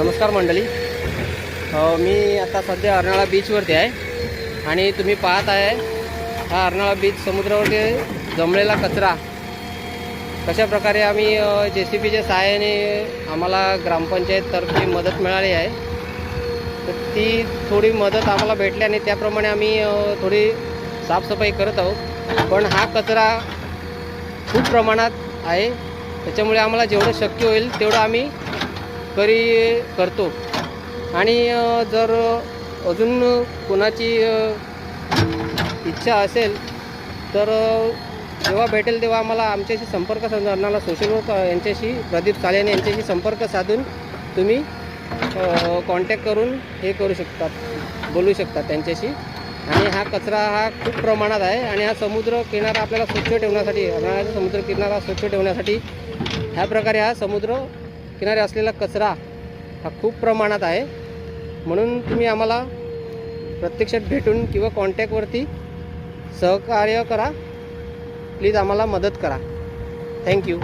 नमस्कार मंडळी, मी आता सध्या अर्नाळा बीचवरती आहे आणि तुम्ही पाहत आहे हा अर्नाळा बीच समुद्रावरती जमलेला कचरा कशा प्रकारे आम्ही JCBच्या सहाय्याने आम्हाला ग्रामपंचायततर्फे मदत मिळाली आहे. तर ती थोडी मदत आम्हाला भेटली आणि त्याप्रमाणे आम्ही थोडी साफसफाई करत आहोत. पण हा कचरा खूप प्रमाणात आहे, त्याच्यामुळे आम्हाला जेवढं शक्य होईल तेवढं आम्ही करतो. आणि जर अजून कोणाची इच्छा असेल तर जेव्हा भेटेल तेव्हा आम्हाला आमच्याशी संपर्क साधणार, सोशल वर्क यांच्याशी प्रदीप सालेने यांच्याशी संपर्क साधून तुम्ही कॉन्टॅक्ट करून हे करू शकतात, बोलू शकतात त्यांच्याशी. आणि हा कचरा हा खूप प्रमाणात आहे आणि हा समुद्र किनारा आपल्याला स्वच्छ ठेवण्यासाठी, अर्नाळ्याचा समुद्र किनारा स्वच्छ ठेवण्यासाठी ह्या प्रकारे हा समुद्र किनारे असलेला कचरा हा खूप प्रमाणात आहे. म्हणून तुम्ही आम्हाला प्रत्यक्षात भेटून किंवा कॉन्टॅक्टवरती सहकार्य करा. प्लीज आम्हाला मदत करा. थँक्यू.